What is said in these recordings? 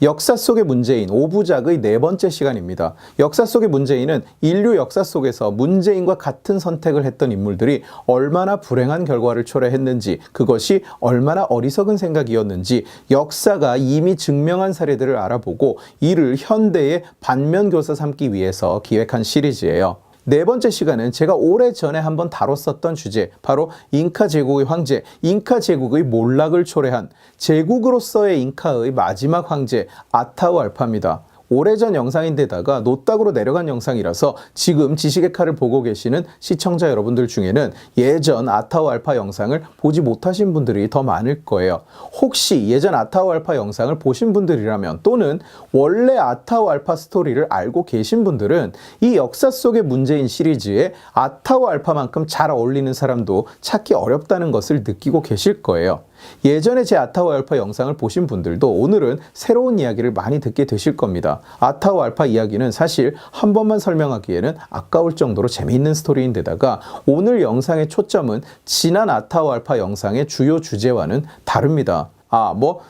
역사 속의 문재인 5부작의 네 번째 시간입니다. 역사 속의 문재인은 인류 역사 속에서 문재인과 같은 선택을 했던 인물들이 얼마나 불행한 결과를 초래했는지, 그것이 얼마나 어리석은 생각이었는지 역사가 이미 증명한 사례들을 알아보고 이를 현대의 반면교사 삼기 위해서 기획한 시리즈예요. 네 번째 시간은 제가 오래전에 한번 다뤘었던 주제, 바로 잉카 제국의 황제, 잉카 제국의 몰락을 초래한 제국으로서의 잉카의 마지막 황제 아타후알파입니다. 오래전 영상인데다가 노딱으로 내려간 영상이라서 지금 지식의 칼을 보고 계시는 시청자 여러분들 중에는 예전 아타후알파 영상을 보지 못하신 분들이 더 많을 거예요. 혹시 예전 아타후알파 영상을 보신 분들이라면, 또는 원래 아타후알파 스토리를 알고 계신 분들은 이 역사 속의 문재인 시리즈에 아타후알파만큼 잘 어울리는 사람도 찾기 어렵다는 것을 느끼고 계실 거예요. 예전에 제 아타후알파 영상을 보신 분들도 오늘은 새로운 이야기를 많이 듣게 되실 겁니다. 아타후알파 이야기는 사실 한 번만 설명하기에는 아까울 정도로 재미있는 스토리인데다가 오늘 영상의 초점은 지난 아타후알파 영상의 주요 주제와는 다릅니다.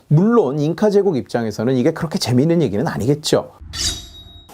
물론 잉카 제국 입장에서는 이게 그렇게 재미있는 얘기는 아니겠죠.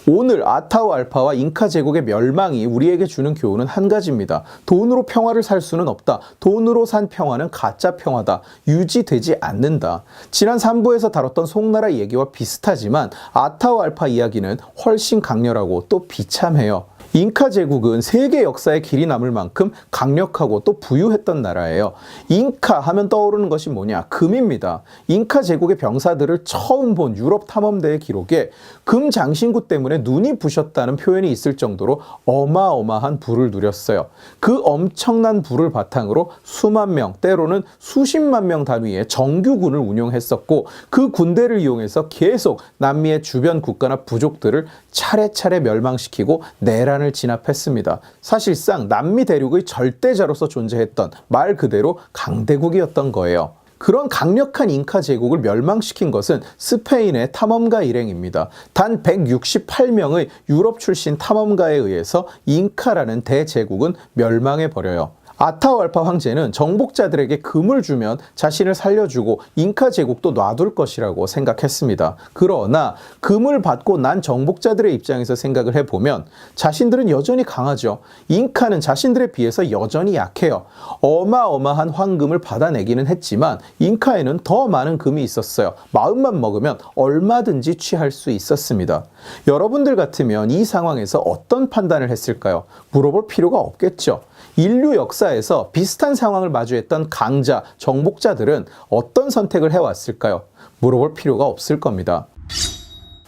오늘 아타후알파와 잉카 제국의 멸망이 우리에게 주는 교훈은 한 가지입니다. 돈으로 평화를 살 수는 없다. 돈으로 산 평화는 가짜 평화다. 유지되지 않는다. 지난 3부에서 다뤘던 송나라 얘기와 비슷하지만 아타후알파 이야기는 훨씬 강렬하고 또 비참해요. 잉카 제국은 세계 역사에 길이 남을 만큼 강력하고 또 부유했던 나라예요. 잉카 하면 떠오르는 것이 뭐냐? 금입니다. 잉카 제국의 병사들을 처음 본 유럽 탐험대의 기록에 금 장신구 때문에 눈이 부셨다는 표현이 있을 정도로 어마어마한 부를 누렸어요. 그 엄청난 부를 바탕으로 수만 명, 때로는 수십만 명 단위의 정규군을 운용했었고, 그 군대를 이용해서 계속 남미의 주변 국가나 부족들을 차례차례 멸망시키고 내란을 진압했습니다. 사실상 남미 대륙의 절대자로서 존재했던 말 그대로 강대국이었던 거예요. 그런 강력한 잉카 제국을 멸망시킨 것은 스페인의 탐험가 일행입니다. 단 168명의 유럽 출신 탐험가에 의해서 잉카라는 대제국은 멸망해버려요. 아타후알파 황제는 정복자들에게 금을 주면 자신을 살려주고 잉카 제국도 놔둘 것이라고 생각했습니다. 그러나 금을 받고 난 정복자들의 입장에서 생각을 해보면 자신들은 여전히 강하죠. 잉카는 자신들에 비해서 여전히 약해요. 어마어마한 황금을 받아내기는 했지만 잉카에는 더 많은 금이 있었어요. 마음만 먹으면 얼마든지 취할 수 있었습니다. 여러분들 같으면 이 상황에서 어떤 판단을 했을까요? 물어볼 필요가 없겠죠. 인류 역사에서 비슷한 상황을 마주했던 강자, 정복자들은 어떤 선택을 해왔을까요? 물어볼 필요가 없을 겁니다.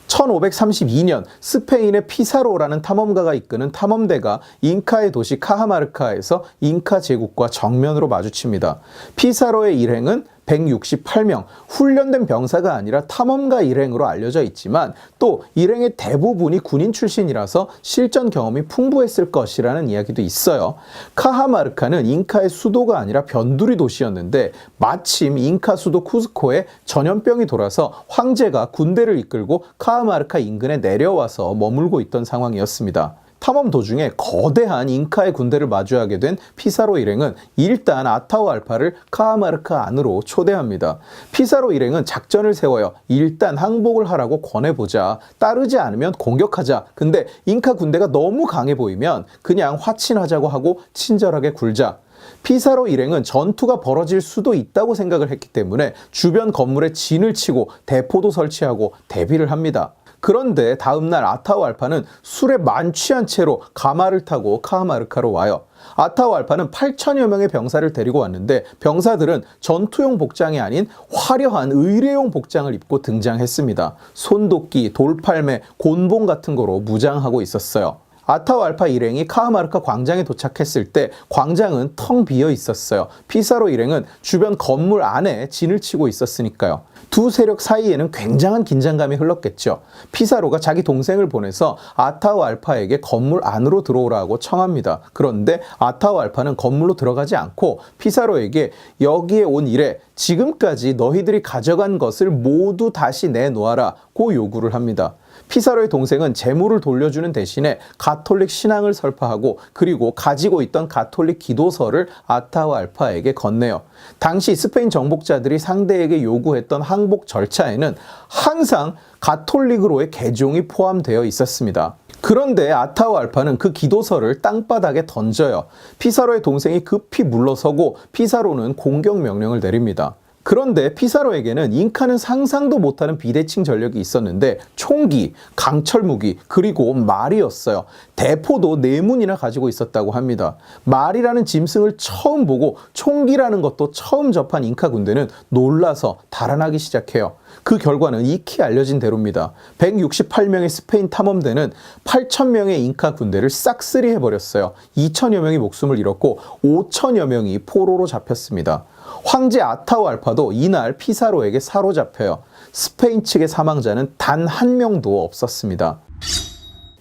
1532년 스페인의 피사로라는 탐험가가 이끄는 탐험대가 잉카의 도시 카하마르카에서 잉카 제국과 정면으로 마주칩니다. 피사로의 일행은 168명, 훈련된 병사가 아니라 탐험가 일행으로 알려져 있지만 또 일행의 대부분이 군인 출신이라서 실전 경험이 풍부했을 것이라는 이야기도 있어요. 카하마르카는 잉카의 수도가 아니라 변두리 도시였는데 마침 잉카 수도 쿠스코에 전염병이 돌아서 황제가 군대를 이끌고 카하마르카 인근에 내려와서 머물고 있던 상황이었습니다. 탐험 도중에 거대한 잉카의 군대를 마주하게 된 피사로 일행은 일단 아타후알파를 카하마르카 안으로 초대합니다. 피사로 일행은 작전을 세워요. 일단 항복을 하라고 권해보자. 따르지 않으면 공격하자. 근데 잉카 군대가 너무 강해 보이면 그냥 화친하자고 하고 친절하게 굴자. 피사로 일행은 전투가 벌어질 수도 있다고 생각을 했기 때문에 주변 건물에 진을 치고 대포도 설치하고 대비를 합니다. 그런데 다음날 아타후알파는 술에 만취한 채로 가마를 타고 카하마르카로 와요. 아타후알파는 8천여 명의 병사를 데리고 왔는데 병사들은 전투용 복장이 아닌 화려한 의뢰용 복장을 입고 등장했습니다. 손도끼, 돌팔매, 곤봉 같은 거로 무장하고 있었어요. 아타후알파 일행이 카하마르카 광장에 도착했을 때 광장은 텅 비어 있었어요. 피사로 일행은 주변 건물 안에 진을 치고 있었으니까요. 두 세력 사이에는 굉장한 긴장감이 흘렀겠죠. 피사로가 자기 동생을 보내서 아타후알파에게 건물 안으로 들어오라고 청합니다. 그런데 아타후알파는 건물로 들어가지 않고 피사로에게 여기에 온 이래 지금까지 너희들이 가져간 것을 모두 다시 내놓아라고 요구를 합니다. 피사로의 동생은 재물을 돌려주는 대신에 가톨릭 신앙을 설파하고 그리고 가지고 있던 가톨릭 기도서를 아타후알파에게 건네요. 당시 스페인 정복자들이 상대에게 요구했던 항복 절차에는 항상 가톨릭으로의 개종이 포함되어 있었습니다. 그런데 아타우 알파는 그 기도서를 땅바닥에 던져요. 피사로의 동생이 급히 물러서고 피사로는 공격 명령을 내립니다. 그런데 피사로에게는 잉카는 상상도 못하는 비대칭 전력이 있었는데 총기, 강철 무기, 그리고 말이었어요. 대포도 4문이나 가지고 있었다고 합니다. 말이라는 짐승을 처음 보고 총기라는 것도 처음 접한 잉카 군대는 놀라서 달아나기 시작해요. 그 결과는 익히 알려진 대로입니다. 168명의 스페인 탐험대는 8,000명의 잉카 군대를 싹쓸이 해버렸어요. 2,000여 명이 목숨을 잃었고 5,000여 명이 포로로 잡혔습니다. 황제 아타우 알파도 이날 피사로에게 사로잡혀요. 스페인 측의 사망자는 단 한 명도 없었습니다.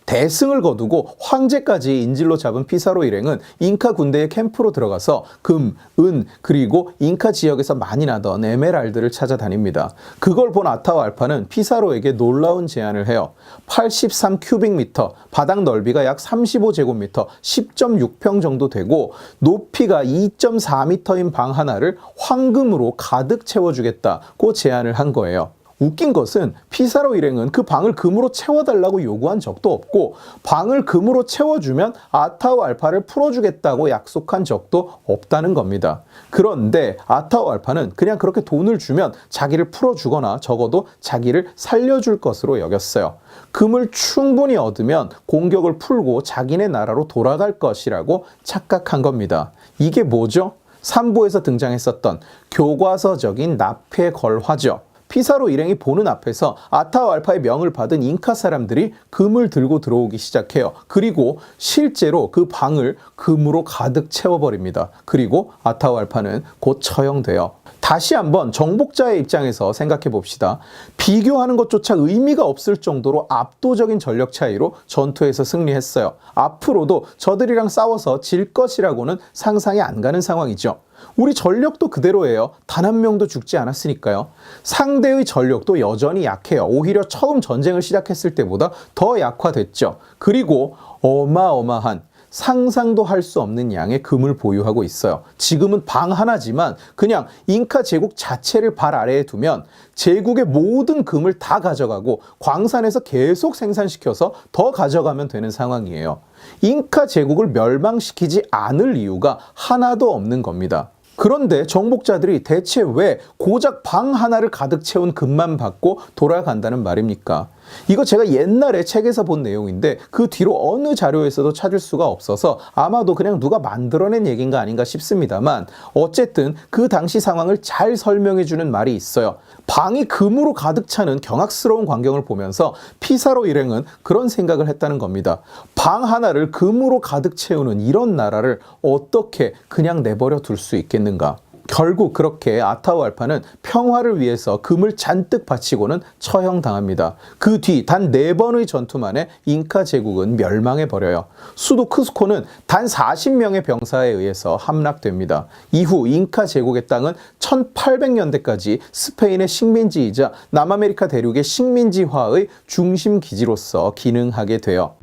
대승을 거두고 황제까지 인질로 잡은 피사로 일행은 잉카 군대의 캠프로 들어가서 금, 은, 그리고 잉카 지역에서 많이 나던 에메랄드를 찾아다닙니다. 그걸 본 아타우 알파는 피사로에게 놀라운 제안을 해요. 83 큐빅미터, 바닥 넓이가 약 35제곱미터, 10.6평 정도 되고 높이가 2.4m인 방 하나를 황금으로 가득 채워주겠다고 제안을 한 거예요. 웃긴 것은 피사로 일행은 그 방을 금으로 채워달라고 요구한 적도 없고 방을 금으로 채워주면 아타우 알파를 풀어주겠다고 약속한 적도 없다는 겁니다. 그런데 아타우 알파는 그냥 그렇게 돈을 주면 자기를 풀어주거나 적어도 자기를 살려줄 것으로 여겼어요. 금을 충분히 얻으면 공격을 풀고 자기네 나라로 돌아갈 것이라고 착각한 겁니다. 이게 뭐죠? 3부에서 등장했었던 교과서적인 납해 걸화죠. 피사로 일행이 보는 앞에서 아타우 알파의 명을 받은 잉카 사람들이 금을 들고 들어오기 시작해요. 그리고 실제로 그 방을 금으로 가득 채워버립니다. 그리고 아타우 알파는 곧 처형돼요. 다시 한번 정복자의 입장에서 생각해 봅시다. 비교하는 것조차 의미가 없을 정도로 압도적인 전력 차이로 전투에서 승리했어요. 앞으로도 저들이랑 싸워서 질 것이라고는 상상이 안 가는 상황이죠. 우리 전력도 그대로예요. 단 한 명도 죽지 않았으니까요. 상대의 전력도 여전히 약해요. 오히려 처음 전쟁을 시작했을 때보다 더 약화됐죠. 그리고 어마어마한 상상도 할 수 없는 양의 금을 보유하고 있어요. 지금은 방 하나지만 그냥 잉카 제국 자체를 발 아래에 두면 제국의 모든 금을 다 가져가고 광산에서 계속 생산시켜서 더 가져가면 되는 상황이에요. 잉카 제국을 멸망시키지 않을 이유가 하나도 없는 겁니다. 그런데 정복자들이 대체 왜 고작 방 하나를 가득 채운 금만 받고 돌아간다는 말입니까? 이거 제가 옛날에 책에서 본 내용인데 그 뒤로 어느 자료에서도 찾을 수가 없어서 아마도 그냥 누가 만들어낸 얘기인가 아닌가 싶습니다만 어쨌든 그 당시 상황을 잘 설명해주는 말이 있어요. 방이 금으로 가득 차는 경악스러운 광경을 보면서 피사로 일행은 그런 생각을 했다는 겁니다. 방 하나를 금으로 가득 채우는 이런 나라를 어떻게 그냥 내버려 둘 수 있겠는가? 결국 그렇게 아타우 알파는 평화를 위해서 금을 잔뜩 바치고는 처형당합니다. 그 뒤 단 4번의 전투 만에 잉카 제국은 멸망해버려요. 수도 크스코는 단 40명의 병사에 의해서 함락됩니다. 이후 잉카 제국의 땅은 1800년대까지 스페인의 식민지이자 남아메리카 대륙의 식민지화의 중심 기지로서 기능하게 돼요.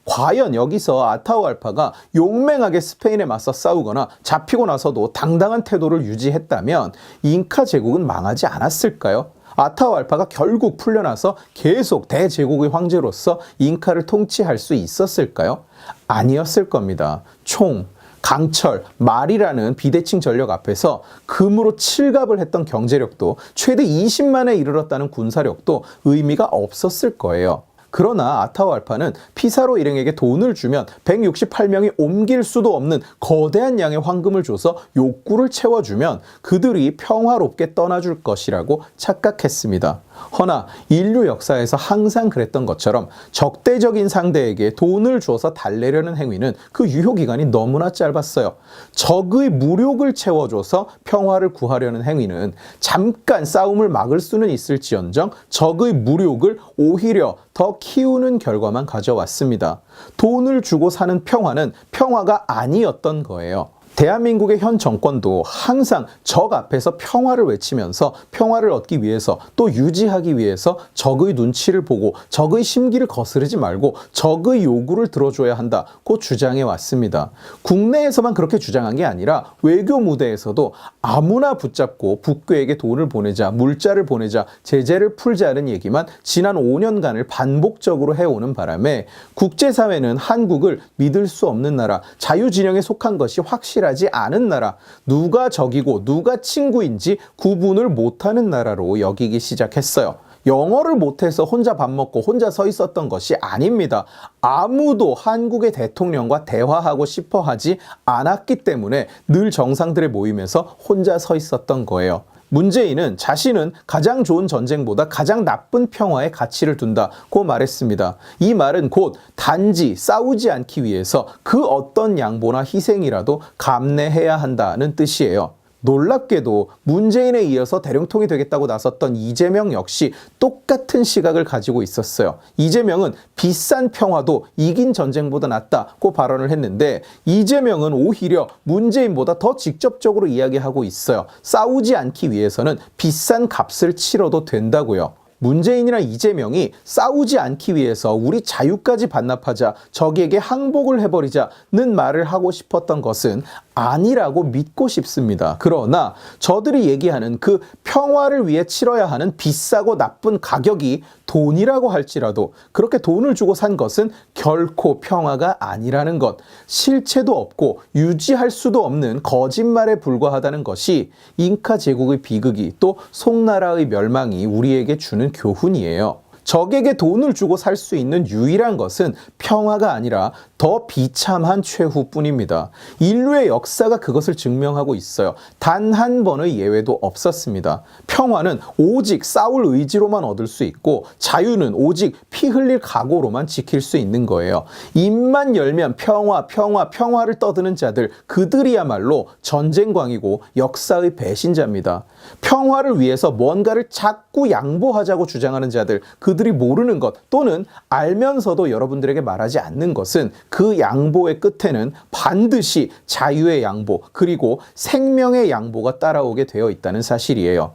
과연 여기서 아타우 알파가 용맹하게 스페인에 맞서 싸우거나 잡히고 나서도 당당한 태도를 유지했다면 잉카 제국은 망하지 않았을까요? 아타우 알파가 결국 풀려나서 계속 대제국의 황제로서 잉카를 통치할 수 있었을까요? 아니었을 겁니다. 총, 강철, 말이라는 비대칭 전력 앞에서 금으로 칠갑을 했던 경제력도 최대 20만에 이르렀다는 군사력도 의미가 없었을 거예요. 그러나 아타우 알파는 피사로 일행에게 돈을 주면 168명이 옮길 수도 없는 거대한 양의 황금을 줘서 욕구를 채워주면 그들이 평화롭게 떠나줄 것이라고 착각했습니다. 허나 인류 역사에서 항상 그랬던 것처럼 적대적인 상대에게 돈을 줘서 달래려는 행위는 그 유효기간이 너무나 짧았어요. 적의 무력을 채워줘서 평화를 구하려는 행위는 잠깐 싸움을 막을 수는 있을지언정 적의 무력을 오히려 더 키우는 결과만 가져왔습니다. 돈을 주고 사는 평화는 평화가 아니었던 거예요. 대한민국의 현 정권도 항상 적 앞에서 평화를 외치면서 평화를 얻기 위해서 또 유지하기 위해서 적의 눈치를 보고 적의 심기를 거스르지 말고 적의 요구를 들어줘야 한다고 주장해 왔습니다. 국내에서만 그렇게 주장한 게 아니라 외교 무대에서도 아무나 붙잡고 북괴에게 돈을 보내자, 물자를 보내자, 제재를 풀자는 얘기만 지난 5년간을 반복적으로 해오는 바람에 국제사회는 한국을 믿을 수 없는 나라, 자유진영에 속한 것이 확실하지 않은 나라, 누가 적이고 누가 친구인지 구분을 못하는 나라로 여기기 시작했어요. 영어를 못해서 혼자 밥 먹고 혼자 서 있었던 것이 아닙니다. 아무도 한국의 대통령과 대화하고 싶어 하지 않았기 때문에 늘 정상들의 모임에서 혼자 서 있었던 거예요. 문재인은 자신은 가장 좋은 전쟁보다 가장 나쁜 평화에 가치를 둔다고 말했습니다. 이 말은 곧 단지 싸우지 않기 위해서 그 어떤 양보나 희생이라도 감내해야 한다는 뜻이에요. 놀랍게도 문재인에 이어서 대령통이 되겠다고 나섰던 이재명 역시 똑같은 시각을 가지고 있었어요. 이재명은 비싼 평화도 이긴 전쟁보다 낫다고 발언을 했는데 이재명은 오히려 문재인보다 더 직접적으로 이야기하고 있어요. 싸우지 않기 위해서는 비싼 값을 치러도 된다고요. 문재인이나 이재명이 싸우지 않기 위해서 우리 자유까지 반납하자, 적에게 항복을 해버리자는 말을 하고 싶었던 것은 아니라고 믿고 싶습니다. 그러나 저들이 얘기하는 그 평화를 위해 치러야 하는 비싸고 나쁜 가격이 돈이라고 할지라도 그렇게 돈을 주고 산 것은 결코 평화가 아니라는 것, 실체도 없고 유지할 수도 없는 거짓말에 불과하다는 것이 잉카 제국의 비극이 또 송나라의 멸망이 우리에게 주는 교훈이에요. 적에게 돈을 주고 살 수 있는 유일한 것은 평화가 아니라 더 비참한 최후뿐입니다. 인류의 역사가 그것을 증명하고 있어요. 단 한 번의 예외도 없었습니다. 평화는 오직 싸울 의지로만 얻을 수 있고 자유는 오직 피 흘릴 각오로만 지킬 수 있는 거예요. 입만 열면 평화를 떠드는 자들, 그들이야말로 전쟁광이고 역사의 배신자입니다. 평화를 위해서 뭔가를 자꾸 양보하자고 주장하는 자들, 그들이 모르는 것 또는 알면서도 여러분들에게 말하지 않는 것은 그 양보의 끝에는 반드시 자유의 양보 그리고 생명의 양보가 따라오게 되어 있다는 사실이에요.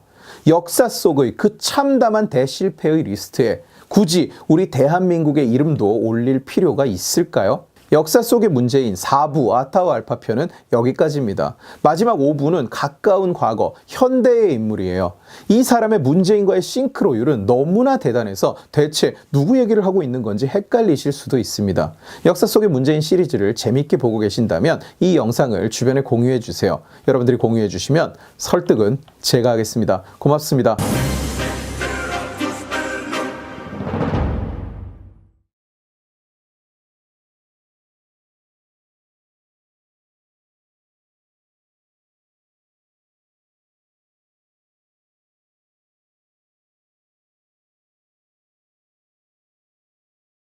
역사 속의 그 참담한 대실패의 리스트에 굳이 우리 대한민국의 이름도 올릴 필요가 있을까요? 역사 속의 문재인 4부 아타우 알파편은 여기까지입니다. 마지막 5부는 가까운 과거, 현대의 인물이에요. 이 사람의 문재인과의 싱크로율은 너무나 대단해서 대체 누구 얘기를 하고 있는 건지 헷갈리실 수도 있습니다. 역사 속의 문재인 시리즈를 재밌게 보고 계신다면 이 영상을 주변에 공유해 주세요. 여러분들이 공유해 주시면 설득은 제가 하겠습니다. 고맙습니다.